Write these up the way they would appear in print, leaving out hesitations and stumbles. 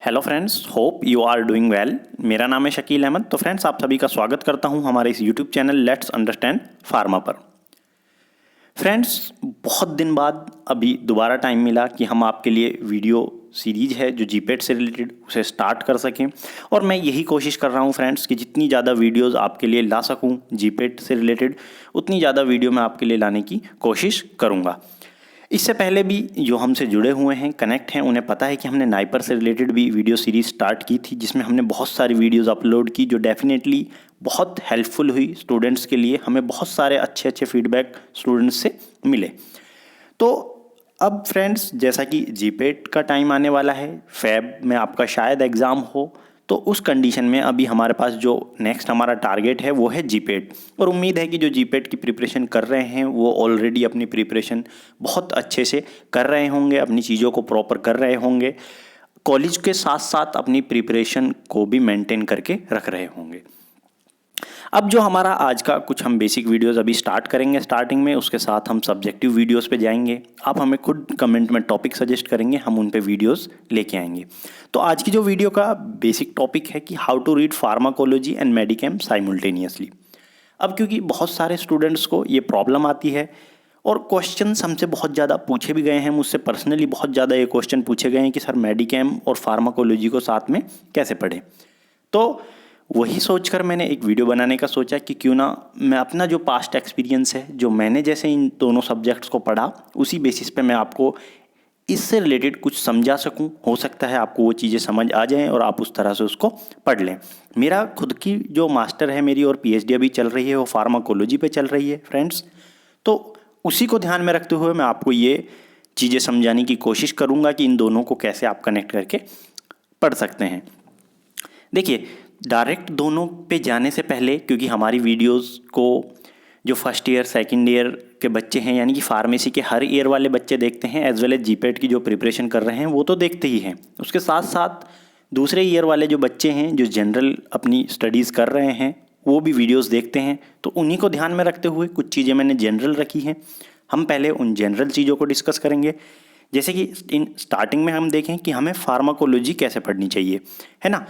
Hello friends, hope you are doing well. मेरा नाम है शकील अहमद। तो फ्रेंड्स, आप सभी का स्वागत करता हूं हमारे इस YouTube channel let's understand pharma पर। फ्रेंड्स, बहुत दिन बाद अभी दोबारा टाइम मिला कि हम आपके लिए वीडियो सीरीज है जो जीपेट से रिलेटेड उसे स्टार्ट कर सकें। और मैं यही कोशिश कर रहा हूं फ्रेंड्स कि जितनी ज़्यादा वीडियोस आपके लिए ला सकूं जीपेट से रिलेटेड, उतनी ज़्यादा वीडियो मैं आपके लिए लाने की कोशिश करूँगा। इससे पहले भी जो हमसे जुड़े हुए हैं, कनेक्ट हैं, उन्हें पता है कि हमने नाइपर से रिलेटेड भी वीडियो सीरीज स्टार्ट की थी, जिसमें हमने बहुत सारी वीडियोस अपलोड की जो डेफिनेटली बहुत हेल्पफुल हुई स्टूडेंट्स के लिए। हमें बहुत सारे अच्छे अच्छे फीडबैक स्टूडेंट्स से मिले। तो अब फ्रेंड्स, जैसा कि जीपेट का टाइम आने वाला है, फेब में आपका शायद एग्ज़ाम हो, तो उस कंडीशन में अभी हमारे पास जो नेक्स्ट हमारा टारगेट है वो है जीपेट। और उम्मीद है कि जो जीपेट की प्रिपरेशन कर रहे हैं वो ऑलरेडी अपनी प्रिपरेशन बहुत अच्छे से कर रहे होंगे, अपनी चीज़ों को प्रॉपर कर रहे होंगे, कॉलेज के साथ साथ अपनी प्रिपरेशन को भी मेंटेन करके रख रहे होंगे। अब जो हमारा आज का कुछ हम बेसिक वीडियोस अभी स्टार्ट करेंगे स्टार्टिंग में, उसके साथ हम सब्जेक्टिव वीडियोस पे जाएंगे। आप हमें खुद कमेंट में टॉपिक सजेस्ट करेंगे, हम उन पे वीडियोस लेके आएंगे। तो आज की जो वीडियो का बेसिक टॉपिक है कि how to read pharmacology and medchem simultaneously. अब क्योंकि बहुत सारे स्टूडेंट्स को ये प्रॉब्लम आती है और क्वेश्चंस हमसे बहुत ज़्यादा पूछे भी गए हैं, मुझसे पर्सनली बहुत ज़्यादा ये क्वेश्चन पूछे गए हैं कि सर मेडिकेम और फार्माकोलॉजी को साथ में कैसे पढ़ें। तो वही सोचकर मैंने एक वीडियो बनाने का सोचा कि क्यों ना मैं अपना जो पास्ट एक्सपीरियंस है, जो मैंने जैसे इन दोनों सब्जेक्ट्स को पढ़ा, उसी बेसिस पे मैं आपको इससे रिलेटेड कुछ समझा सकूं। हो सकता है आपको वो चीज़ें समझ आ जाएं और आप उस तरह से उसको पढ़ लें। मेरा खुद की जो मास्टर है मेरी और पीएचडी अभी चल रही है, वो फार्माकोलॉजी पे चल रही है फ्रेंड्स। तो उसी को ध्यान में रखते हुए मैं आपको ये चीज़ें समझाने की कोशिश करूँगा कि इन दोनों को कैसे आप कनेक्ट करके पढ़ सकते हैं। देखिए, डायरेक्ट दोनों पे जाने से पहले, क्योंकि हमारी वीडियोस को जो फर्स्ट ईयर सेकंड ईयर के बच्चे हैं, यानी कि फार्मेसी के हर ईयर वाले बच्चे देखते हैं, एज वेल एज जीपेट की जो प्रिपरेशन कर रहे हैं वो तो देखते ही हैं, उसके साथ साथ दूसरे ईयर वाले जो बच्चे हैं जो जनरल अपनी स्टडीज़ कर रहे हैं वो भी वीडियोस देखते हैं। तो उन्हीं को ध्यान में रखते हुए कुछ चीज़ें मैंने जनरल रखी हैं। हम पहले उन जनरल चीज़ों को डिस्कस करेंगे। जैसे कि इन स्टार्टिंग में हम देखें कि हमें फार्माकोलॉजी कैसे पढ़नी चाहिए, है ना।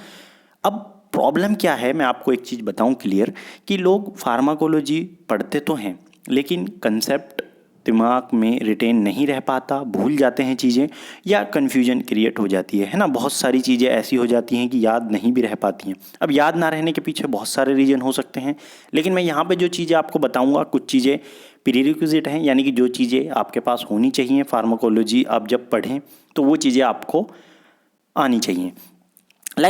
अब प्रॉब्लम क्या है, मैं आपको एक चीज़ बताऊं क्लियर, कि लोग फार्माकोलॉजी पढ़ते तो हैं लेकिन कंसेप्ट दिमाग में रिटेन नहीं रह पाता, भूल जाते हैं चीज़ें, या कन्फ्यूजन क्रिएट हो जाती है ना। बहुत सारी चीज़ें ऐसी हो जाती हैं कि याद नहीं भी रह पाती हैं। अब याद ना रहने के पीछे बहुत सारे रीज़न हो सकते हैं, लेकिन मैं यहाँ पे जो चीज़ें आपको बताऊँगा, कुछ चीज़ें प्रीरिक्विजिट हैं, यानी कि जो चीज़ें आपके पास होनी चाहिए फार्माकोलॉजी आप जब पढ़ें तो वो चीज़ें आपको आनी चाहिए।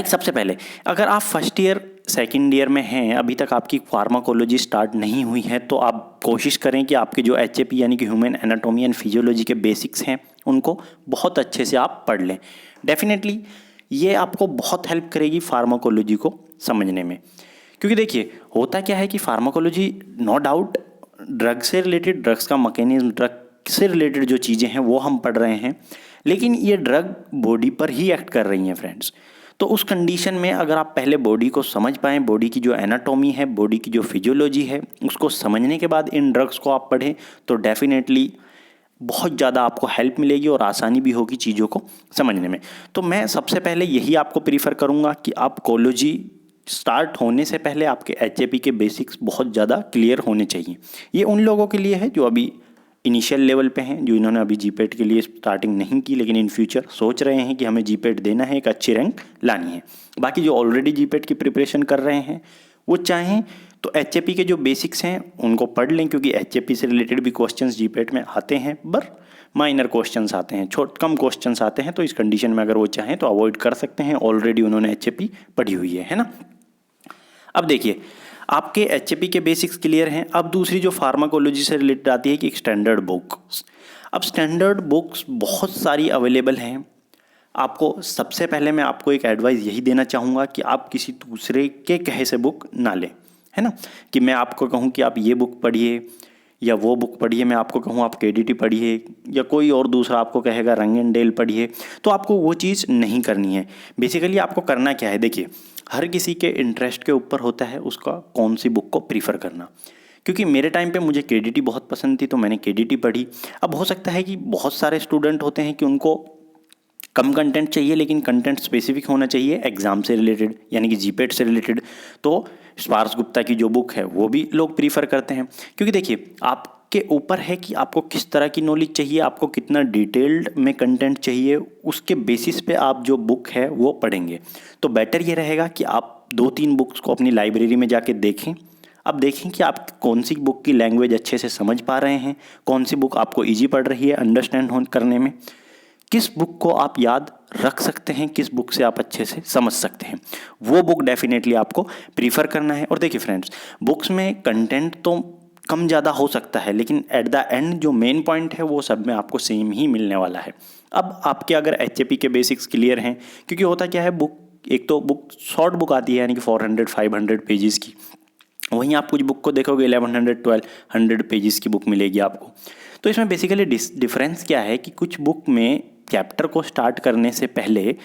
सबसे पहले, अगर आप फर्स्ट ईयर सेकेंड ईयर में हैं, अभी तक आपकी फार्माकोलॉजी स्टार्ट नहीं हुई है, तो आप कोशिश करें कि आपके जो एचएपी यानी कि ह्यूमन एनाटॉमी एंड फिजियोलॉजी के बेसिक्स हैं उनको बहुत अच्छे से आप पढ़ लें। डेफिनेटली ये आपको बहुत हेल्प करेगी फार्माकोलॉजी को समझने में। क्योंकि देखिए, होता क्या है कि फार्माकोलॉजी नो डाउट ड्रग से रिलेटेड, ड्रग्स का मैकेनिज्म, ड्रग से रिलेटेड जो चीज़ें हैं वो हम पढ़ रहे हैं, लेकिन ये ड्रग बॉडी पर ही एक्ट कर रही हैं फ्रेंड्स। तो उस कंडीशन में अगर आप पहले बॉडी को समझ पाएँ, बॉडी की जो एनाटॉमी है, बॉडी की जो फिजियोलॉजी है, उसको समझने के बाद इन ड्रग्स को आप पढ़ें, तो डेफिनेटली बहुत ज़्यादा आपको हेल्प मिलेगी और आसानी भी होगी चीज़ों को समझने में। तो मैं सबसे पहले यही आपको प्रीफर करूँगा कि आप कोलॉजी स्टार्ट होने से पहले आपके एचएपी के बेसिक्स बहुत ज़्यादा क्लियर होने चाहिए। ये उन लोगों के लिए है जो अभी इनिशियल लेवल पे हैं, जो इन्होंने अभी जीपेट के लिए स्टार्टिंग नहीं की लेकिन इन फ्यूचर सोच रहे हैं कि हमें जीपेट देना है, एक अच्छी रैंक लानी है। बाकी जो ऑलरेडी जीपेट की प्रिपरेशन कर रहे हैं वो चाहें तो एचएपी के जो बेसिक्स हैं उनको पढ़ लें, क्योंकि एचएपी से रिलेटेड भी क्वेश्चंस जीपेट में आते हैं, पर माइनर क्वेश्चंस आते हैं, कम क्वेश्चंस आते हैं। तो इस कंडीशन में अगर वो चाहें तो अवॉइड कर सकते हैं, ऑलरेडी उन्होंने एचएपी पढ़ी हुई है ना। अब देखिए, आपके एचएपी के बेसिक्स क्लियर हैं। अब दूसरी जो फार्माकोलॉजी से रिलेटेड आती है कि एक स्टैंडर्ड बुक्स। अब स्टैंडर्ड बुक्स बहुत सारी अवेलेबल हैं। आपको सबसे पहले मैं आपको एक एडवाइस यही देना चाहूँगा कि आप किसी दूसरे के कहे से बुक ना लें, है ना। कि मैं आपको कहूँ कि आप ये बुक पढ़िए या वो बुक पढ़िए, मैं आपको कहूँ आप केडीटी पढ़िए, या कोई और दूसरा आपको कहेगा रंगेनडेल पढ़िए, तो आपको वो चीज़ नहीं करनी है। बेसिकली आपको करना क्या है, देखिए, हर किसी के इंटरेस्ट के ऊपर होता है उसका कौन सी बुक को प्रीफर करना। क्योंकि मेरे टाइम पे मुझे केडीटी बहुत पसंद थी तो मैंने केडीटी पढ़ी। अब हो सकता है कि बहुत सारे स्टूडेंट होते हैं कि उनको कम कंटेंट चाहिए लेकिन कंटेंट स्पेसिफिक होना चाहिए एग्जाम से रिलेटेड, यानी कि जीपेट से रिलेटेड, तो स्पार्श गुप्ता की जो बुक है वो भी लोग प्रीफर करते हैं। क्योंकि देखिए आपके ऊपर है कि आपको किस तरह की नॉलेज चाहिए, आपको कितना डिटेल्ड में कंटेंट चाहिए, उसके बेसिस पे आप जो बुक है वो पढ़ेंगे। तो बेटर ये रहेगा कि आप 2-3 बुक्स को अपनी लाइब्रेरी में जाके देखें। अब देखें कि आप कौन सी बुक की लैंग्वेज अच्छे से समझ पा रहे हैं, कौन सी बुक आपको ईजी पड़ रही है अंडरस्टैंड करने में, किस बुक को आप याद रख सकते हैं, किस बुक से आप अच्छे से समझ सकते हैं, वो बुक डेफिनेटली आपको प्रीफर करना है। और देखिए फ्रेंड्स, बुक्स में कंटेंट तो कम ज़्यादा हो सकता है लेकिन एट द एंड जो मेन पॉइंट है वो सब में आपको सेम ही मिलने वाला है। अब आपके अगर HAP के बेसिक्स क्लियर हैं, क्योंकि होता क्या है, बुक एक तो बुक शॉर्ट बुक आती है यानी कि 400-500 पेजेस की, वहीं आप कुछ बुक को देखोगे 1100-1200 पेजेस की बुक मिलेगी आपको। तो इसमें बेसिकली डिफरेंस क्या है कि कुछ बुक में चैप्टर को स्टार्ट करने से पहले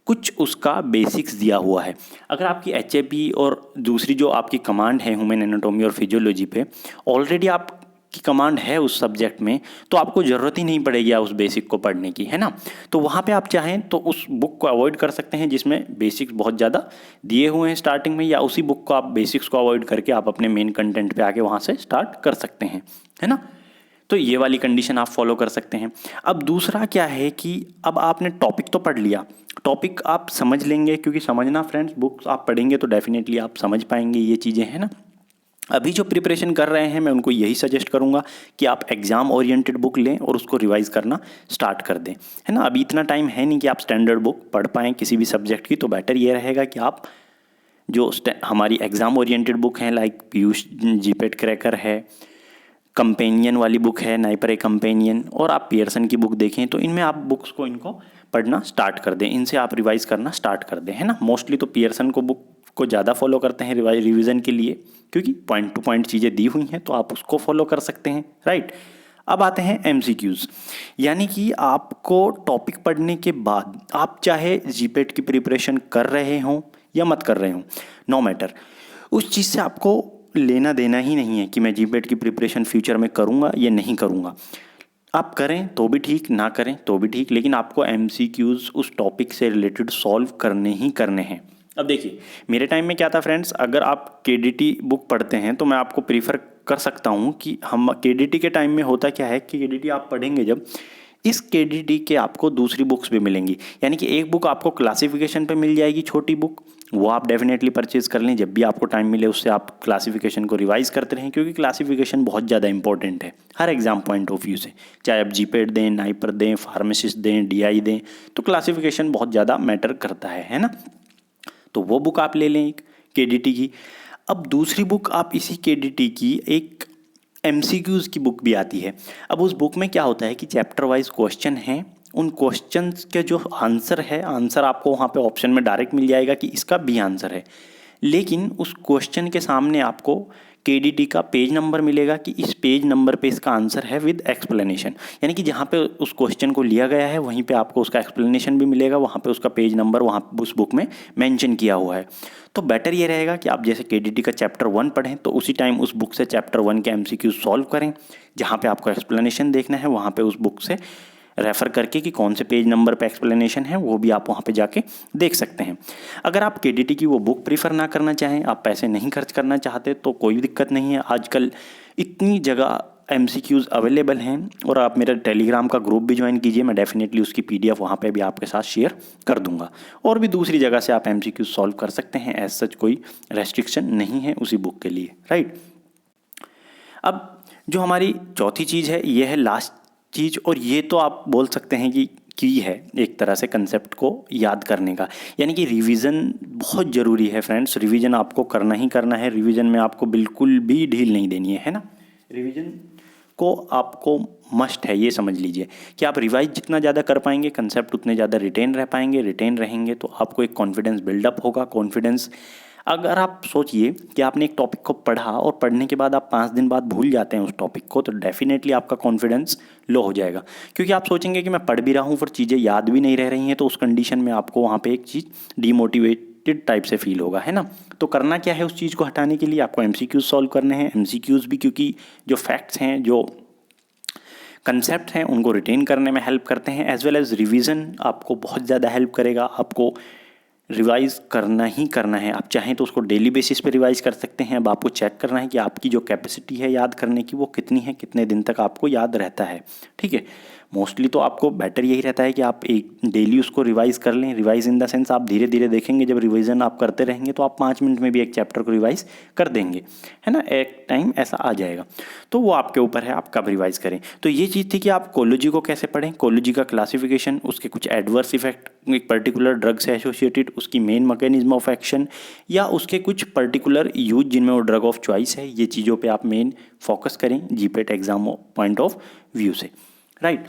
कुछ उसका बेसिक्स दिया हुआ है। अगर आपकी HAP और दूसरी जो आपकी कमांड है ह्यूमन एनाटॉमी और फिजियोलॉजी पे ऑलरेडी आपकी कमांड है उस सब्जेक्ट में, तो आपको ज़रूरत ही नहीं पड़ेगी उस बेसिक को पढ़ने की, है ना। तो वहाँ पे आप चाहें तो उस बुक को अवॉइड कर सकते हैं जिसमें बेसिक्स बहुत ज़्यादा दिए हुए हैं स्टार्टिंग में, या उसी बुक को आप बेसिक्स को अवॉइड करके आप अपने मेन कंटेंट पे आके वहाँ से स्टार्ट कर सकते हैं, है ना। तो ये वाली कंडीशन आप फॉलो कर सकते हैं। अब दूसरा क्या है कि अब आपने टॉपिक तो पढ़ लिया, टॉपिक आप समझ लेंगे, क्योंकि समझना फ्रेंड्स, बुक्स आप पढ़ेंगे तो डेफिनेटली आप समझ पाएंगे ये चीज़ें, है ना। अभी जो प्रिपरेशन कर रहे हैं मैं उनको यही सजेस्ट करूंगा कि आप एग्ज़ाम ओरिएंटेड बुक लें और उसको रिवाइज़ करना स्टार्ट कर दें, है ना। अभी इतना टाइम है नहीं कि आप स्टैंडर्ड बुक पढ़ पाएँ किसी भी सब्जेक्ट की, तो बेटर ये रहेगा कि आप जो हमारी एग्ज़ाम ओरिएंटेड बुक हैं लाइक पीयूष जीपेट क्रैकर है, कंपेनियन वाली बुक है नाइपर ए कंपेनियन, और आप पियर्सन की बुक देखें, तो इनमें आप बुक्स को इनको पढ़ना स्टार्ट कर दें, इनसे आप रिवाइज करना स्टार्ट कर दें, है ना। मोस्टली तो पियर्सन को बुक को ज़्यादा फॉलो करते हैं रिवीजन के लिए, क्योंकि पॉइंट टू पॉइंट चीज़ें दी हुई हैं तो आप उसको फॉलो कर सकते हैं, राइट। अब आते हैं MCQs, यानी कि आपको टॉपिक पढ़ने के बाद आप चाहे जीपेट की प्रिपरेशन कर रहे हों या मत कर रहे हों, नो मैटर, उस चीज़ से आपको लेना देना ही नहीं है कि मैं जीपेट की प्रिपरेशन फ्यूचर में करूँगा या नहीं करूँगा। आप करें तो भी ठीक, ना करें तो भी ठीक, लेकिन आपको MCQs उस टॉपिक से रिलेटेड सॉल्व करने ही करने हैं। अब देखिए मेरे टाइम में क्या था फ्रेंड्स, अगर आप KDT बुक पढ़ते हैं तो मैं आपको प्रीफर कर सकता हूँ कि हम KDT के टाइम में होता क्या है कि KDT आप पढ़ेंगे जब, इस KDT के आपको दूसरी बुक्स भी मिलेंगी, यानी कि एक बुक आपको क्लासिफिकेशन पे मिल जाएगी छोटी बुक, वो आप डेफिनेटली परचेज़ कर लें जब भी आपको टाइम मिले, उससे आप क्लासिफिकेशन को रिवाइज करते रहें, क्योंकि क्लासिफिकेशन बहुत ज़्यादा इंपॉर्टेंट है हर एग्जाम पॉइंट ऑफ व्यू से। चाहे आप जीपेट दें, नाइपर दें, फार्मासिस्ट दें, DI दें, तो क्लासिफिकेशन बहुत ज़्यादा मैटर करता है ना। तो वो बुक आप ले लें एक KDT की। अब दूसरी बुक आप इसी KDT की एक MCQs की बुक भी आती है। अब उस बुक में क्या होता है कि चैप्टर वाइज क्वेश्चन हैं, उन क्वेश्चंस के जो आंसर है, आंसर आपको वहाँ पे ऑप्शन में डायरेक्ट मिल जाएगा कि इसका भी आंसर है, लेकिन उस क्वेश्चन के सामने आपको KDT का पेज नंबर मिलेगा कि इस पेज नंबर पे इसका आंसर है विद एक्सप्लेनेशन, यानी कि जहाँ पे उस क्वेश्चन को लिया गया है वहीं पे आपको उसका एक्सप्लेनेशन भी मिलेगा, वहाँ पे उसका पेज नंबर वहाँ उस बुक में मेंशन किया हुआ है। तो बेटर ये रहेगा कि आप जैसे KDT का चैप्टर 1 पढ़ें तो उसी टाइम उस बुक से चैप्टर 1 के MCQ सॉल्व करें, जहाँ पे आपको एक्सप्लेनेशन देखना है वहाँ पे उस बुक से रेफ़र करके कि कौन से पेज नंबर पे एक्सप्लेनेशन है वो भी आप वहाँ पे जाके देख सकते हैं। अगर आप KDT की वो बुक प्रीफर ना करना चाहें, आप पैसे नहीं खर्च करना चाहते, तो कोई दिक्कत नहीं है। आजकल इतनी जगह MCQs अवेलेबल हैं, और आप मेरा टेलीग्राम का ग्रुप भी ज्वाइन कीजिए, मैं डेफिनेटली उसकी PDF वहाँ पे भी आपके साथ शेयर कर दूंगा, और भी दूसरी जगह से आप MCQs सॉल्व कर सकते हैं, एज सच कोई रेस्ट्रिक्शन नहीं है उसी बुक के लिए, राइट। अब जो हमारी चौथी चीज़ है ये है लास्ट चीज़, और ये तो आप बोल सकते हैं कि की है एक तरह से कंसेप्ट को याद करने का, यानी कि रिवीजन बहुत ज़रूरी है फ्रेंड्स। रिवीजन आपको करना ही करना है, रिवीजन में आपको बिल्कुल भी ढील नहीं देनी है ना। रिवीजन को आपको मस्ट है, ये समझ लीजिए कि आप रिवाइज जितना ज़्यादा कर पाएंगे कंसेप्ट उतने ज़्यादा रिटेन रह पाएंगे, रिटेन रहेंगे तो आपको एक कॉन्फिडेंस बिल्डअप होगा। कॉन्फिडेंस, अगर आप सोचिए कि आपने एक टॉपिक को पढ़ा और पढ़ने के बाद आप 5 दिन बाद भूल जाते हैं उस टॉपिक को, तो डेफिनेटली आपका कॉन्फिडेंस लो हो जाएगा, क्योंकि आप सोचेंगे कि मैं पढ़ भी रहा हूँ पर चीज़ें याद भी नहीं रह रही हैं, तो उस कंडीशन में आपको वहाँ पे एक चीज़ डीमोटिवेटेड टाइप से फील होगा, है ना। तो करना क्या है उस चीज़ को हटाने के लिए, आपको MCQs सॉल्व करने हैं। MCQs भी क्योंकि जो फैक्ट्स हैं, जो कंसेप्ट हैं उनको रिटेन करने में हेल्प करते हैं, एज वेल एज रिवीजन आपको बहुत ज़्यादा हेल्प करेगा। आपको रिवाइज़ करना ही करना है, आप चाहें तो उसको डेली बेसिस पे रिवाइज़ कर सकते हैं। अब आपको चेक करना है कि आपकी जो कैपेसिटी है याद करने की वो कितनी है, कितने दिन तक आपको याद रहता है। ठीक है, मोस्टली तो आपको बेटर यही रहता है कि आप एक डेली उसको रिवाइज़ कर लें। रिवाइज़ इन द सेंस आप धीरे धीरे देखेंगे, जब रिवीजन आप करते रहेंगे तो आप 5 मिनट में भी एक चैप्टर को रिवाइज़ कर देंगे, है ना। एक टाइम ऐसा आ जाएगा, तो वो आपके ऊपर है आप कब रिवाइज़ करें। तो ये चीज़ थी कि आप कोलोजी को कैसे पढ़ें, कोलोजी का क्लासिफिकेशन, उसके कुछ एडवर्स इफेक्ट एक पर्टिकुलर ड्रग से एसोसिएटेड, उसकी मेन मैकेनिज्म ऑफ एक्शन या उसके कुछ पर्टिकुलर यूज जिनमें वो ड्रग ऑफ चॉइस है, ये चीज़ों पे आप मेन फोकस करें GPAT exam point of view से, राइट।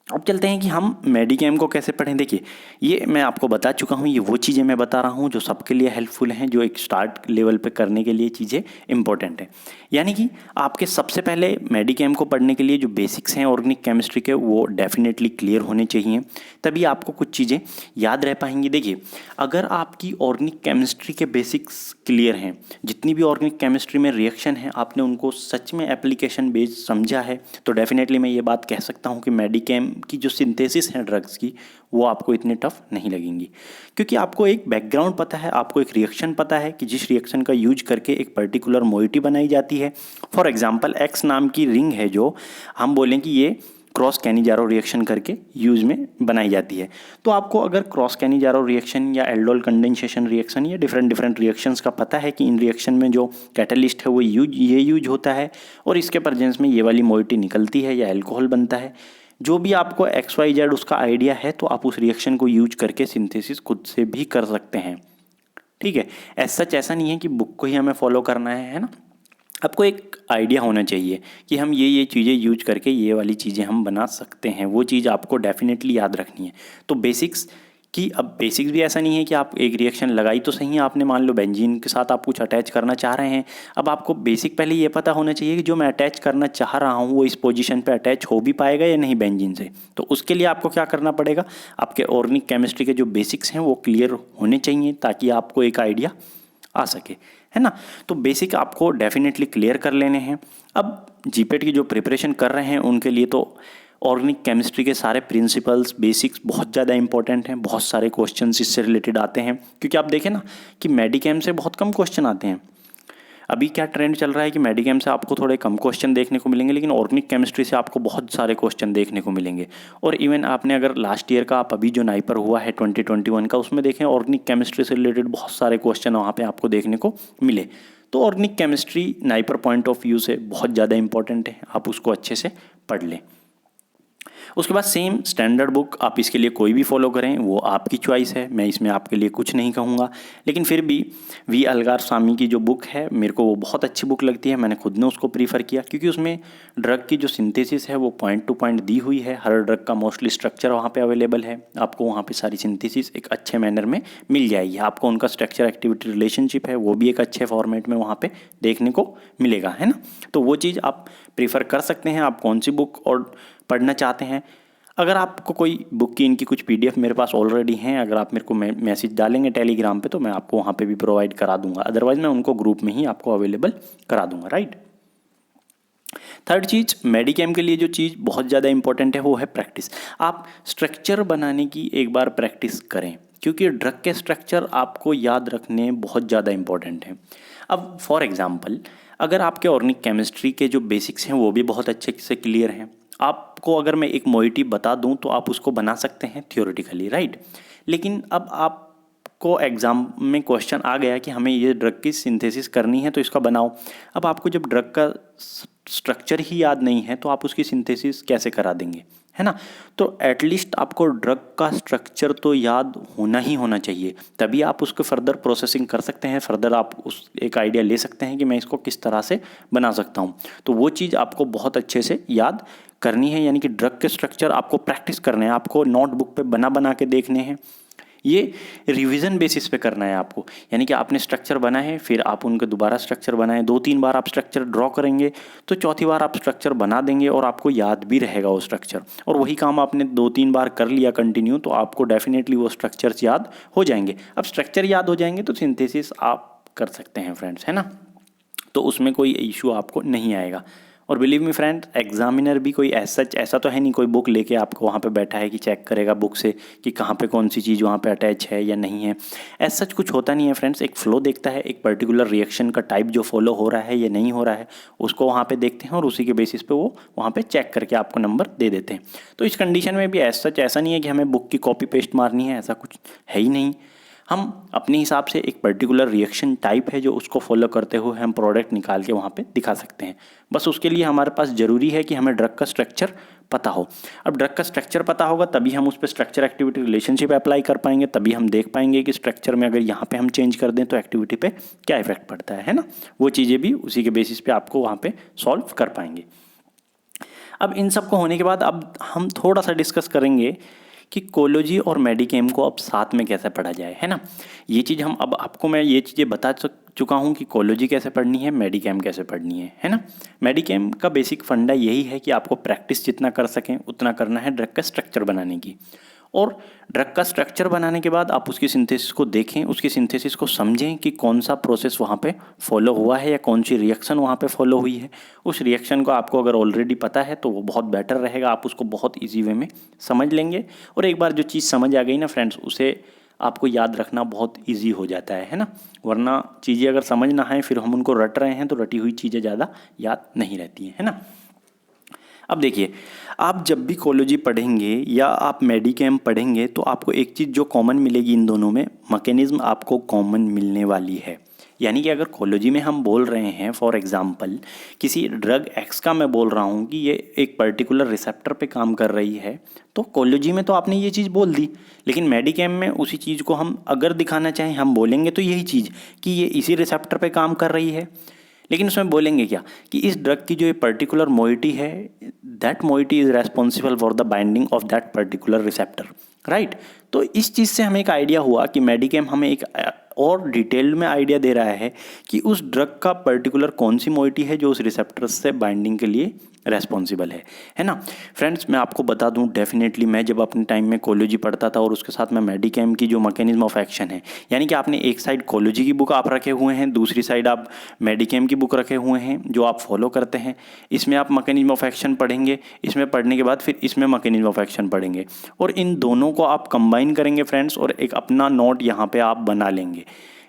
अब चलते हैं कि हम मेडिकेम को कैसे पढ़ें। देखिए, ये मैं आपको बता चुका हूँ, ये वो चीज़ें मैं बता रहा हूँ जो सबके लिए हेल्पफुल हैं, जो एक स्टार्ट लेवल पे करने के लिए चीज़ें इंपॉर्टेंट हैं। यानी कि आपके सबसे पहले मेडिकेम को पढ़ने के लिए जो बेसिक्स हैं ऑर्गेनिक केमिस्ट्री के, वो डेफिनेटली क्लियर होने चाहिए, तभी आपको कुछ चीज़ें याद रह पाएंगी। देखिए, अगर आपकी ऑर्गेनिक केमिस्ट्री के बेसिक्स क्लियर हैं, जितनी भी ऑर्गेनिक केमिस्ट्री में रिएक्शन है आपने उनको सच में एप्लीकेशन बेस्ड समझा है, तो डेफिनेटली मैं ये बात कह सकता हूँ कि मेडिकेम की जो सिंथेसिस है ड्रग्स की, वो आपको इतने टफ नहीं लगेंगी, क्योंकि आपको एक बैकग्राउंड पता है, आपको एक रिएक्शन पता है कि जिस रिएक्शन का यूज करके एक पर्टिकुलर मोइटी बनाई जाती है। फॉर एग्जांपल एक्स नाम की रिंग है जो हम बोलें कि ये क्रॉस कैनिजारो रिएक्शन करके यूज में बनाई जाती है। तो आपको अगर क्रॉस कैनिजारो रिएक्शन या एल्डोल कंडेंसेशन रिएक्शन या डिफरेंट रिएक्शंस का पता है कि इन रिएक्शन में जो कैटलिस्ट है वो यूज होता है और इसके प्रेजेंस में ये वाली मोइटी निकलती है या एल्कोहल बनता है, जो भी आपको XYZ उसका आइडिया है, तो आप उस रिएक्शन को यूज करके सिंथेसिस खुद से भी कर सकते हैं। ठीक है, ऐसा नहीं है कि बुक को ही हमें फॉलो करना है ना। आपको एक आइडिया होना चाहिए कि हम ये चीज़ें यूज करके ये वाली चीज़ें हम बना सकते हैं, वो चीज़ आपको डेफिनेटली याद रखनी है। तो बेसिक्स कि अब बेसिक्स भी ऐसा नहीं है कि आप एक रिएक्शन लगाई तो सही है, आपने मान लो बेंजीन के साथ आप कुछ अटैच करना चाह रहे हैं। अब आपको बेसिक पहले ये पता होना चाहिए कि जो मैं अटैच करना चाह रहा हूँ वो इस पोजीशन पे अटैच हो भी पाएगा या नहीं बेंजीन से। तो उसके लिए आपको क्या करना पड़ेगा, आपके ऑर्गेनिक केमिस्ट्री के जो बेसिक्स हैं वो क्लियर होने चाहिए ताकि आपको एक आइडिया आ सके, है ना। तो बेसिक आपको डेफिनेटली क्लियर कर लेने हैं। अब जीपेट की जो प्रिपरेशन कर रहे हैं उनके लिए तो ऑर्गेनिक केमिस्ट्री के सारे प्रिंसिपल्स बेसिक्स बहुत ज़्यादा इंपॉर्टेंट हैं। बहुत सारे क्वेश्चंस इससे रिलेटेड आते हैं, क्योंकि आप देखें ना कि मेडिकेम से बहुत कम क्वेश्चन आते हैं। अभी क्या ट्रेंड चल रहा है कि मेडिकेम से आपको थोड़े कम क्वेश्चन देखने को मिलेंगे, लेकिन ऑर्गेनिक केमिस्ट्री से आपको बहुत सारे क्वेश्चन देखने को मिलेंगे। और इवन आपने अगर लास्ट ईयर का आप अभी जो नाइपर हुआ है 2021 का, उसमें देखें ऑर्गेनिक केमिस्ट्री से रिलेटेड बहुत सारे क्वेश्चन वहाँ पे आपको देखने को मिले। तो organic chemistry NIPER point of view से बहुत ज़्यादा इंपॉर्टेंट है, आप उसको अच्छे से पढ़ लें। उसके बाद सेम स्टैंडर्ड बुक आप इसके लिए कोई भी फॉलो करें, वो आपकी चॉइस है, मैं इसमें आपके लिए कुछ नहीं कहूँगा। लेकिन फिर भी वी अलगार स्वामी की जो बुक है मेरे को वो बहुत अच्छी बुक लगती है, मैंने खुद ने उसको प्रीफर किया, क्योंकि उसमें ड्रग की जो सिंथेसिस है वो पॉइंट टू पॉइंट दी हुई है। हर ड्रग का मोस्टली स्ट्रक्चर वहाँ पे अवेलेबल है, आपको वहाँ पे सारी सिंथेसिस एक अच्छे मैनर में मिल जाएगी। आपको उनका स्ट्रक्चर एक्टिविटी रिलेशनशिप है वो भी एक अच्छे फॉर्मेट में वहाँ पे देखने को मिलेगा, है ना। तो वो चीज़ आप प्रीफर कर सकते हैं, आप कौन सी बुक और पढ़ना चाहते हैं। अगर आपको कोई बुक की इनकी कुछ PDF मेरे पास ऑलरेडी हैं, अगर आप मेरे को मैसेज डालेंगे टेलीग्राम पे तो मैं आपको वहाँ पे भी प्रोवाइड करा दूंगा, अदरवाइज़ मैं उनको ग्रुप में ही आपको अवेलेबल करा दूंगा, राइट। थर्ड चीज़, मेडिकेम के लिए जो चीज़ बहुत ज़्यादा इंपॉर्टेंट है वो है प्रैक्टिस। आप स्ट्रक्चर बनाने की एक बार प्रैक्टिस करें, क्योंकि ड्रग के स्ट्रक्चर आपको याद रखने बहुत ज़्यादा इंपॉर्टेंट हैं। अब फॉर एग्जांपल, अगर आपके ऑर्गेनिक केमिस्ट्री के जो बेसिक्स हैं वो भी बहुत अच्छे से क्लियर हैं, आपको अगर मैं एक मोइटी बता दूं तो आप उसको बना सकते हैं थियोरेटिकली, राइट। लेकिन अब आपको एग्ज़ाम में क्वेश्चन आ गया कि हमें ये ड्रग की सिंथेसिस करनी है तो इसका बनाओ। अब आपको जब ड्रग का स्ट्रक्चर ही याद नहीं है तो आप उसकी सिंथेसिस कैसे करा देंगे, है ना। तो एटलीस्ट आपको ड्रग का स्ट्रक्चर तो याद होना ही होना चाहिए, तभी आप उसको फर्दर प्रोसेसिंग कर सकते हैं, फर्दर आप उस एक आइडिया ले सकते हैं कि मैं इसको किस तरह से बना सकता हूँ। तो वो चीज़ आपको बहुत अच्छे से याद करनी है, यानी कि ड्रग के स्ट्रक्चर आपको प्रैक्टिस करने हैं, आपको नोटबुक पे बना के देखने हैं। ये रिवीजन बेसिस पे करना है आपको, यानी कि आपने स्ट्रक्चर बना है, फिर आप उनके दोबारा स्ट्रक्चर बनाएं, 2-3 बार आप स्ट्रक्चर ड्रॉ करेंगे तो चौथी बार आप स्ट्रक्चर बना देंगे और आपको याद भी रहेगा वो स्ट्रक्चर। और वही काम आपने 2-3 बार कर लिया कंटिन्यू तो आपको डेफिनेटली वो स्ट्रक्चर्स याद हो जाएंगे। अब स्ट्रक्चर याद हो जाएंगे तो सिंथेसिस आप कर सकते हैं फ्रेंड्स, है ना। तो उसमें कोई इशू आपको नहीं आएगा। और बिलीव मी फ्रेंड, एग्जामिनर भी कोई ऐसा तो है नहीं कोई बुक लेके आपको वहाँ पे बैठा है कि चेक करेगा बुक से कि कहाँ पे कौन सी चीज़ वहाँ पे अटैच है या नहीं है। ऐसा कुछ होता नहीं है फ्रेंड्स। एक फ्लो देखता है, एक पर्टिकुलर रिएक्शन का टाइप जो फॉलो हो रहा है या नहीं हो रहा है उसको वहाँ पे देखते हैं और उसी के बेसिस पे वो वहाँ पे चेक करके आपको नंबर दे देते हैं। तो इस कंडीशन में भी ऐसा नहीं है कि हमें बुक की कॉपी पेस्ट मारनी है, ऐसा कुछ है ही नहीं। हम अपने हिसाब से एक पर्टिकुलर रिएक्शन टाइप है जो उसको फॉलो करते हुए हम प्रोडक्ट निकाल के वहाँ पे दिखा सकते हैं। बस उसके लिए हमारे पास ज़रूरी है कि हमें ड्रग का स्ट्रक्चर पता हो। अब ड्रग का स्ट्रक्चर पता होगा तभी हम उस पर स्ट्रक्चर एक्टिविटी रिलेशनशिप अप्लाई कर पाएंगे, तभी हम देख पाएंगे कि स्ट्रक्चर में अगर यहाँ पे हम चेंज कर दें तो एक्टिविटी पे क्या इफेक्ट पड़ता है ना। वो चीज़ें भी उसी के बेसिस पे आपको वहाँ पे सॉल्व कर पाएंगे। अब इन सब को होने के बाद अब हम थोड़ा सा डिस्कस करेंगे कि कोलोजी और मेडिकेम को अब साथ में कैसे पढ़ा जाए, है ना। ये चीज़ हम अब आपको मैं ये चीज़ें बता चुका हूँ कि कोलोजी कैसे पढ़नी है, मेडिकेम कैसे पढ़नी है ना। मेडिकेम का बेसिक फंडा यही है कि आपको प्रैक्टिस जितना कर सकें उतना करना है ड्रग का स्ट्रक्चर बनाने की। और ड्रग का स्ट्रक्चर बनाने के बाद आप उसकी सिंथेसिस को देखें, उसकी सिंथेसिस को समझें कि कौन सा प्रोसेस वहाँ पे फॉलो हुआ है या कौन सी रिएक्शन वहाँ पे फॉलो हुई है। उस रिएक्शन को आपको अगर ऑलरेडी पता है तो वो बहुत बेटर रहेगा, आप उसको बहुत ईजी वे में समझ लेंगे। और एक बार जो चीज़ समझ आ गई ना फ्रेंड्स, उसे आपको याद रखना बहुत ईजी हो जाता है ना। वरना चीज़ें अगर समझ ना आए फिर हम उनको रट रहे हैं तो रटी हुई चीज़ें ज़्यादा याद नहीं रहती हैं, है ना। अब देखिए, आप जब भी कोलोजी पढ़ेंगे या आप मेडिकेम पढ़ेंगे तो आपको एक चीज़ जो कॉमन मिलेगी इन दोनों में, मैकेनिज्म आपको कॉमन मिलने वाली है। यानी कि अगर कोलोजी में हम बोल रहे हैं फॉर एग्जांपल किसी ड्रग एक्स का मैं बोल रहा हूँ कि ये एक पर्टिकुलर रिसेप्टर पे काम कर रही है, तो कोलोजी में तो आपने ये चीज़ बोल दी। लेकिन मेडिकेम में उसी चीज़ को हम अगर दिखाना चाहें हम बोलेंगे तो यही चीज़ कि ये इसी रिसेप्टर पे काम कर रही है। लेकिन उसमें बोलेंगे क्या कि इस ड्रग की जो ये पर्टिकुलर मोइटी है, that moiety is responsible for the binding of that particular receptor, right. तो इस चीज़ से हमें एक आइडिया हुआ कि मेडिकेम हमें एक और डिटेल में आइडिया दे रहा है कि उस ड्रग का पर्टिकुलर कौन सी मोइटी है जो उस रिसेप्टर से बाइंडिंग के लिए रेस्पॉन्सिबल है ना। फ्रेंड्स, मैं आपको बता दूं, डेफिनेटली मैं जब अपने टाइम में कोलोजी पढ़ता था और उसके साथ में मेडिकेम की जो मैकेनिज्म ऑफ एक्शन है, यानी कि आपने एक साइड कोलोजी की बुक आप रखे हुए हैं, दूसरी साइड आप मेडिकेम की बुक रखे हुए हैं जो आप फॉलो करते हैं। इसमें आप मैकेनिज्म ऑफ एक्शन पढ़ेंगे, इसमें पढ़ने के बाद फिर इसमें मैकेनिज्म ऑफ एक्शन पढ़ेंगे और इन दोनों को आप कंबाइन करेंगे फ्रेंड्स और एक अपना नोट यहाँ पे आप बना लेंगे।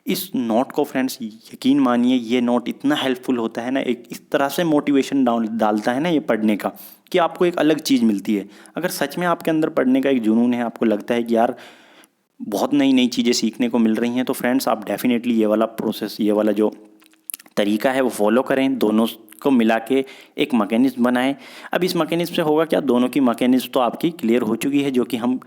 इस नोट को फ्रेंड्स यकीन मानिए ये नोट इतना हेल्पफुल होता है ना, एक इस तरह से मोटिवेशन डालता है ना ये पढ़ने का कि आपको एक अलग चीज़ मिलती है। अगर सच में आपके अंदर पढ़ने का एक जुनून है, आपको लगता है कि यार बहुत नई नई चीज़ें सीखने को मिल रही हैं, तो फ्रेंड्स आप डेफिनेटली ये वाला प्रोसेस, ये वाला जो तरीका है वो फॉलो करें, दोनों को मिला के एक मैकेनिज्म बनाएं। अब इस मैकेनिज्म से होगा क्या, दोनों की मैकेनिज्म तो आपकी क्लियर हो चुकी है, जो कि हम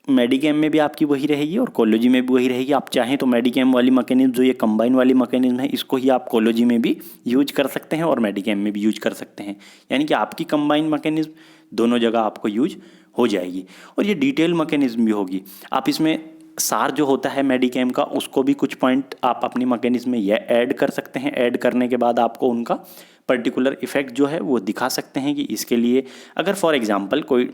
मेडिकेम में भी आपकी वही रहेगी और कोलोजी में भी वही रहेगी। आप चाहें तो मेडिकेम वाली मैकेनिज्म जो ये कंबाइन वाली मैकेनिज्म है इसको ही आप कोलोजी में भी यूज कर सकते हैं और मेडिकेम में भी यूज कर सकते हैं। यानी कि आपकी कंबाइन मैकेनिज्म दोनों जगह आपको यूज हो जाएगी और ये डिटेल मैकेनिज्म भी होगी। आप इसमें सार जो होता है मेडिकेम का उसको भी कुछ पॉइंट आप अपनी मैकेनिज्म में ये ऐड कर सकते हैं। ऐड करने के बाद आपको उनका पर्टिकुलर इफेक्ट जो है वो दिखा सकते हैं कि इसके लिए अगर फॉर एग्जांपल कोई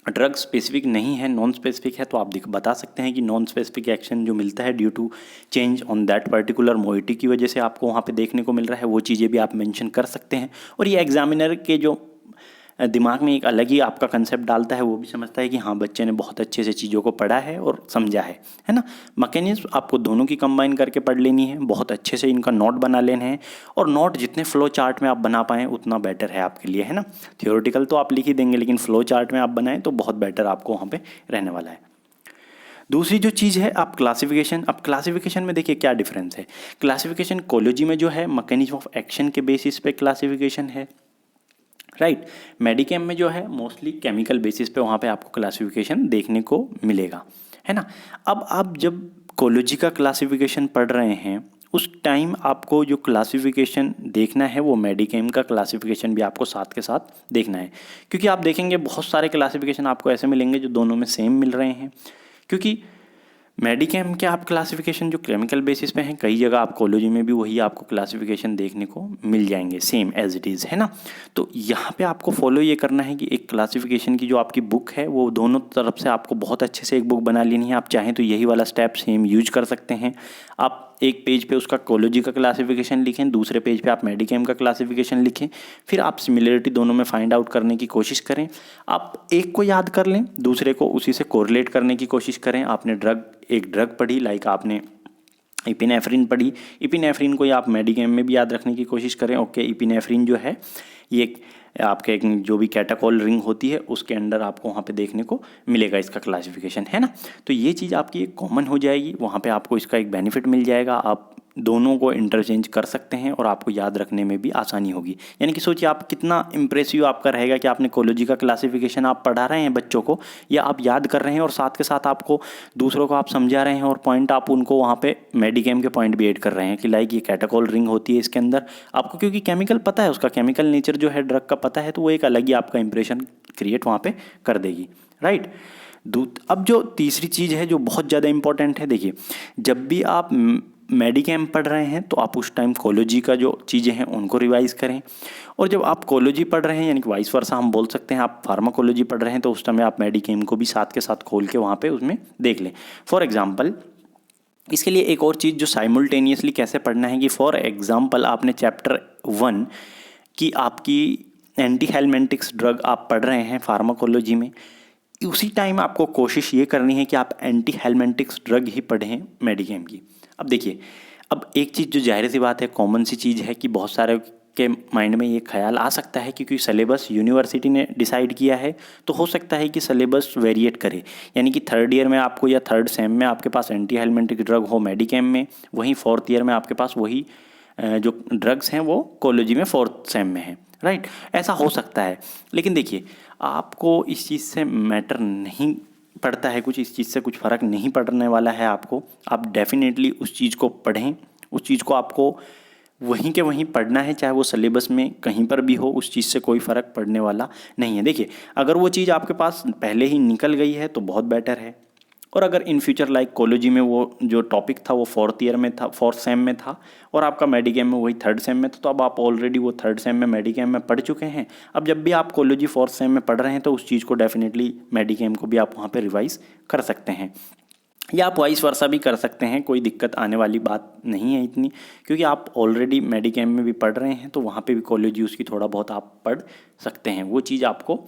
ड्रग स्पेसिफिक नहीं है, नॉन स्पेसिफिक है, तो आप बता सकते हैं कि नॉन स्पेसिफिक एक्शन जो मिलता है due to change on that particular moiety की वजह से आपको वहाँ पे देखने को मिल रहा है, वो चीज़ें भी आप मेंशन कर सकते हैं। और ये एग्जामिनर के जो दिमाग में एक अलग ही आपका कंसेप्ट डालता है, वो भी समझता है कि हाँ बच्चे ने बहुत अच्छे से चीज़ों को पढ़ा है और समझा है ना। मैकेनिज्म आपको दोनों की कंबाइन करके पढ़ लेनी है, बहुत अच्छे से इनका नोट बना लेना है और नोट जितने फ्लो चार्ट में आप बना पाएँ उतना बेटर है आपके लिए, है ना। थियोरेटिकल तो आप लिख ही देंगे लेकिन फ्लो चार्ट में आप बनाएं तो बहुत बेटर आपको वहाँ पर रहने वाला है। दूसरी जो चीज़ है आप क्लासिफिकेशन। अब क्लासिफिकेशन में देखिए क्या डिफरेंस है। क्लासिफिकेशन कोलोजी में जो है मैकेनिज्म ऑफ एक्शन के बेसिस पे क्लासिफिकेशन है, राइट। मेडिकेम में जो है मोस्टली केमिकल बेसिस पे वहाँ पे आपको क्लासिफिकेशन देखने को मिलेगा, है ना। अब आप जब कोलोजी का क्लासिफिकेशन पढ़ रहे हैं उस टाइम आपको जो क्लासिफिकेशन देखना है वो मेडिकेम का क्लासिफिकेशन भी आपको साथ के साथ देखना है, क्योंकि आप देखेंगे बहुत सारे क्लासिफिकेशन आपको ऐसे मिलेंगे जो दोनों में सेम मिल रहे हैं। क्योंकि मेडिकेम के आप क्लासिफिकेशन जो केमिकल बेसिस पे हैं, कई जगह आप कोलोजी में भी वही आपको क्लासिफिकेशन देखने को मिल जाएंगे सेम एज इट इज़, है ना। तो यहाँ पे आपको फॉलो ये करना है कि एक क्लासिफिकेशन की जो आपकी बुक है वो दोनों तरफ से आपको बहुत अच्छे से एक बुक बना लेनी है। आप चाहें तो यही वाला स्टेप सेम यूज कर सकते हैं। आप एक पेज पे उसका कोलोजी का क्लासिफिकेशन लिखें, दूसरे पेज पे आप मेडिकेम का क्लासिफिकेशन लिखें, फिर आप सिमिलरिटी दोनों में फाइंड आउट करने की कोशिश करें। आप एक को याद कर लें, दूसरे को उसी से कोरिलेट करने की कोशिश करें। आपने एक ड्रग पढ़ी, लाइक आपने इपिनेफ्रिन पढ़ी, इपिनेफ्रिन को आप मेडिकेम में भी याद रखने की कोशिश करें। ओके, इपिनेफ्रिन जो है ये आपके जो भी कैटाकोल रिंग होती है उसके अंडर आपको वहाँ पे देखने को मिलेगा इसका क्लासिफिकेशन, है ना। तो ये चीज़ आपकी एक कॉमन हो जाएगी, वहाँ पे आपको इसका एक बेनिफिट मिल जाएगा। आप दोनों को इंटरचेंज कर सकते हैं और आपको याद रखने में भी आसानी होगी। यानी कि सोचिए आप कितना इंप्रेसिव आपका रहेगा कि आपने कोलोजी का क्लासिफिकेशन आप पढ़ा रहे हैं बच्चों को, या आप याद कर रहे हैं और साथ के साथ आपको दूसरों को आप समझा रहे हैं और पॉइंट आप उनको वहाँ पे मेडिकेम के पॉइंट भी ऐड कर रहे हैं कि लाइक ये कैटाकोल रिंग होती है इसके अंदर आपको, क्योंकि केमिकल पता है, उसका केमिकल नेचर जो है ड्रग का पता है, तो वो एक अलग ही आपका इंप्रेशन क्रिएट वहाँ पे कर देगी, राइट। अब जो तीसरी चीज़ है जो बहुत ज़्यादा इंपॉर्टेंट है, देखिए जब भी आप मेडिकेम पढ़ रहे हैं तो आप उस टाइम कोलोजी का जो चीज़ें हैं उनको रिवाइज करें, और जब आप कोलोजी पढ़ रहे हैं यानी कि वाइस वर्सा हम बोल सकते हैं, आप फार्माकोलॉजी पढ़ रहे हैं तो उस टाइम आप मेडिकेम को भी साथ के साथ खोल के वहाँ पे उसमें देख लें। फॉर एग्जांपल इसके लिए एक और चीज़ जो साइमल्टेनियसली कैसे पढ़ना है कि फॉर एग्जांपल आपने चैप्टर 1 की आपकी एंटी हेलमेंटिक्स ड्रग आप पढ़ रहे हैं फार्माकोलॉजी में, उसी टाइम आपको कोशिश ये करनी है कि आप एंटी हेलमेंटिक्स ड्रग ही पढ़ें मेडिकेम की। अब देखिए, अब एक चीज़ जो जाहिर सी बात है, कॉमन सी चीज़ है कि बहुत सारे के माइंड में ये ख्याल आ सकता है क्योंकि सिलेबस यूनिवर्सिटी ने डिसाइड किया है, तो हो सकता है कि सिलेबस वेरिएट करे, यानी कि थर्ड ईयर में आपको या थर्ड सेम में आपके पास एंटी हेलमेंटिक ड्रग हो मेडिकेम में, वहीं फोर्थ ईयर में आपके पास वही जो ड्रग्स हैं वो कोलोजी में फोर्थ सेम में है, राइट। ऐसा हो सकता है, लेकिन देखिए आपको इस चीज़ से मैटर नहीं पड़ता है, कुछ इस चीज़ से कुछ फ़र्क नहीं पड़ने वाला है आपको। आप डेफिनेटली उस चीज़ को पढ़ें, उस चीज़ को आपको वहीं के वहीं पढ़ना है, चाहे वो सिलेबस में कहीं पर भी हो, उस चीज़ से कोई फ़र्क पड़ने वाला नहीं है। देखिए अगर वो चीज़ आपके पास पहले ही निकल गई है तो बहुत बेटर है, और अगर इन फ्यूचर लाइक कोलोजी में वो जो टॉपिक था वो फोर्थ ईयर में था, फोर्थ सेम में था, और आपका मेडिकेम में वही थर्ड सेम में था, तो अब आप ऑलरेडी वो थर्ड सेम में मेडिकेम में पढ़ चुके हैं। अब जब भी आप कोलोजी फोर्थ सेम में पढ़ रहे हैं तो उस चीज़ को डेफिनेटली मेडिकेम को भी आप वहाँ पे रिवाइज कर सकते हैं, या आप वाइस वर्सा भी कर सकते हैं, कोई दिक्कत आने वाली बात नहीं है इतनी, क्योंकि आप ऑलरेडी मेडिकेम में भी पढ़ रहे हैं तो वहाँ पे भी कोलोजी उसकी थोड़ा बहुत आप पढ़ सकते हैं, वो चीज़ आपको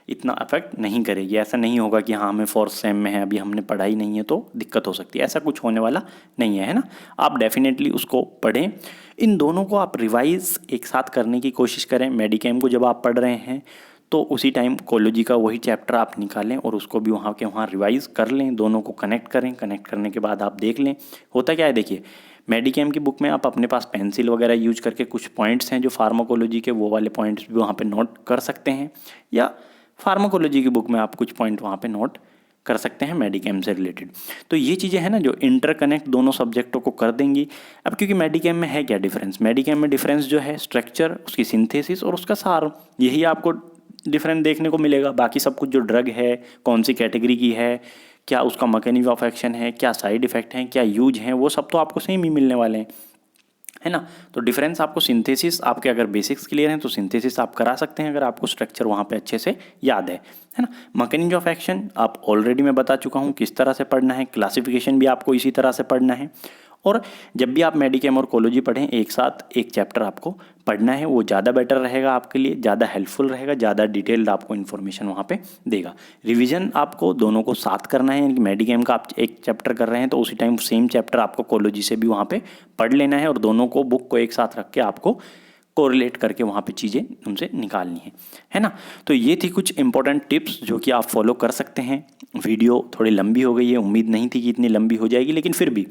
इतना अफेक्ट नहीं करेगी। ऐसा नहीं होगा कि हाँ हमें फोर्थ सेम में है अभी हमने पढ़ाई नहीं है तो दिक्कत हो सकती है, ऐसा कुछ होने वाला नहीं है ना। आप डेफिनेटली उसको पढ़ें, इन दोनों को आप रिवाइज एक साथ करने की कोशिश करें। मेडिकेम को जब आप पढ़ रहे हैं तो उसी टाइम कोलोजी का वही चैप्टर आप निकालें और उसको भी वहाँ के वहाँ रिवाइज कर लें, दोनों को कनेक्ट करें। कनेक्ट करने के बाद आप देख लें होता क्या है। देखिए मेडिकेम की बुक में आप अपने पास पेंसिल वगैरह यूज करके कुछ पॉइंट्स हैं जो फार्माकोलॉजी के, वो वाले पॉइंट्स भी वहाँ पे नोट कर सकते हैं, या फार्माकोलॉजी की बुक में आप कुछ पॉइंट वहाँ पे नोट कर सकते हैं मेडिकेम से रिलेटेड। तो ये चीज़ें हैं ना जो इंटरकनेक्ट दोनों सब्जेक्टों को कर देंगी। अब क्योंकि मेडिकेम में है क्या डिफरेंस, मेडिकेम में डिफरेंस जो है स्ट्रक्चर, उसकी सिंथेसिस और उसका सार, यही आपको डिफरेंट देखने को मिलेगा। बाकी सब कुछ जो ड्रग है कौन सी कैटेगरी की है, क्या उसका मैकेनिज्म ऑफ एक्शन है, क्या साइड इफ़ेक्ट हैं, क्या यूज हैं, वो सब तो आपको सेम ही मिलने वाले हैं, है ना। तो डिफरेंस आपको सिंथेसिस, आपके अगर बेसिक्स क्लियर हैं तो सिंथेसिस आप करा सकते हैं अगर आपको स्ट्रक्चर वहाँ पे अच्छे से याद है ना। मैकेनिज्म ऑफ एक्शन आप ऑलरेडी मैं बता चुका हूँ किस तरह से पढ़ना है, क्लासिफिकेशन भी आपको इसी तरह से पढ़ना है। और जब भी आप मेडिकेम और कोलोजी पढ़ें एक साथ एक चैप्टर आपको पढ़ना है, वो ज़्यादा बेटर रहेगा आपके लिए, ज़्यादा हेल्पफुल रहेगा, ज़्यादा डिटेल्ड आपको इन्फॉर्मेशन वहाँ पे देगा। रिवीजन आपको दोनों को साथ करना है, यानी कि मेडिकेम का आप एक चैप्टर कर रहे हैं तो उसी टाइम सेम चैप्टर आपको कोलोजी से भी वहाँ पे पढ़ लेना है, और दोनों को बुक को एक साथ रख के आपको कोरिलेट करके वहाँ पे चीज़ें उनसे निकालनी है ना। तो ये थी कुछ इंपॉर्टेंट टिप्स जो कि आप फॉलो कर सकते हैं। वीडियो थोड़ी लंबी हो गई है, उम्मीद नहीं थी कि इतनी लंबी हो जाएगी, लेकिन फिर भी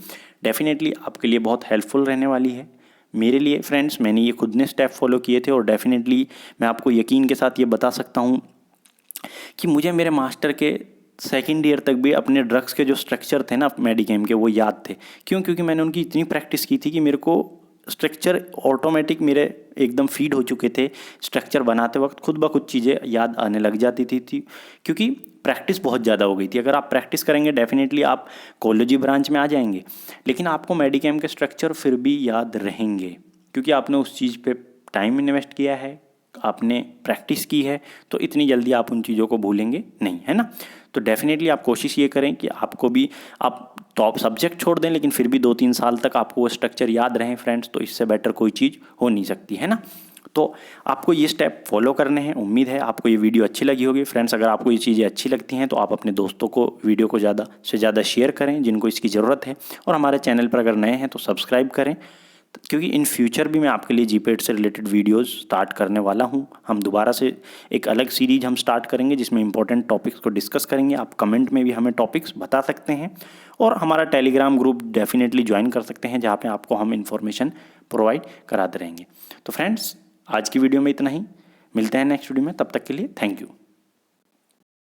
डेफिनेटली आपके लिए बहुत हेल्पफुल रहने वाली है। मेरे लिए फ्रेंड्स, मैंने ये खुद ने स्टेप फॉलो किए थे और डेफिनेटली मैं आपको यकीन के साथ ये बता सकता हूँ कि मुझे मेरे मास्टर के सेकेंड ईयर तक भी अपने ड्रग्स के जो स्ट्रक्चर थे ना मेडिकेम के, वो याद थे। क्यों? क्योंकि मैंने उनकी इतनी प्रैक्टिस की थी कि मेरे को स्ट्रक्चर ऑटोमेटिक मेरे एकदम फीड हो चुके थे। स्ट्रक्चर बनाते वक्त खुद ब खुद चीज़ें याद आने लग जाती थी क्योंकि प्रैक्टिस बहुत ज़्यादा हो गई थी। अगर आप प्रैक्टिस करेंगे डेफिनेटली आप कोलोजी ब्रांच में आ जाएंगे, लेकिन आपको मेडिकेम के स्ट्रक्चर फिर भी याद रहेंगे क्योंकि आपने उस चीज़ पे टाइम इन्वेस्ट किया है, आपने प्रैक्टिस की है, तो इतनी जल्दी आप उन चीज़ों को भूलेंगे नहीं, है ना। तो डेफिनेटली आप कोशिश ये करें कि आपको भी आप टॉप सब्जेक्ट छोड़ दें लेकिन फिर भी 2-3 साल तक आपको वो स्ट्रक्चर याद रहें फ्रेंड्स, तो इससे बेटर कोई चीज़ हो नहीं सकती है ना। तो आपको ये स्टेप फॉलो करने हैं। उम्मीद है आपको ये वीडियो अच्छी लगी होगी फ्रेंड्स। अगर आपको ये चीज़ें अच्छी लगती हैं तो आप अपने दोस्तों को वीडियो को ज़्यादा से ज़्यादा शेयर करें जिनको इसकी ज़रूरत है, और हमारे चैनल पर अगर नए हैं तो सब्सक्राइब करें, क्योंकि इन फ्यूचर भी मैं आपके लिए जीपेट से रिलेटेड वीडियोस स्टार्ट करने वाला हूं। हम दोबारा से एक अलग सीरीज हम स्टार्ट करेंगे जिसमें इंपॉर्टेंट टॉपिक्स को डिस्कस करेंगे। आप कमेंट में भी हमें टॉपिक्स बता सकते हैं, और हमारा टेलीग्राम ग्रुप डेफिनेटली ज्वाइन कर सकते हैं जहां पे आपको हम इन्फॉर्मेशन प्रोवाइड कराते रहेंगे। तो फ्रेंड्स आज की वीडियो में इतना ही, मिलते हैं नेक्स्ट वीडियो में, तब तक के लिए थैंक यू।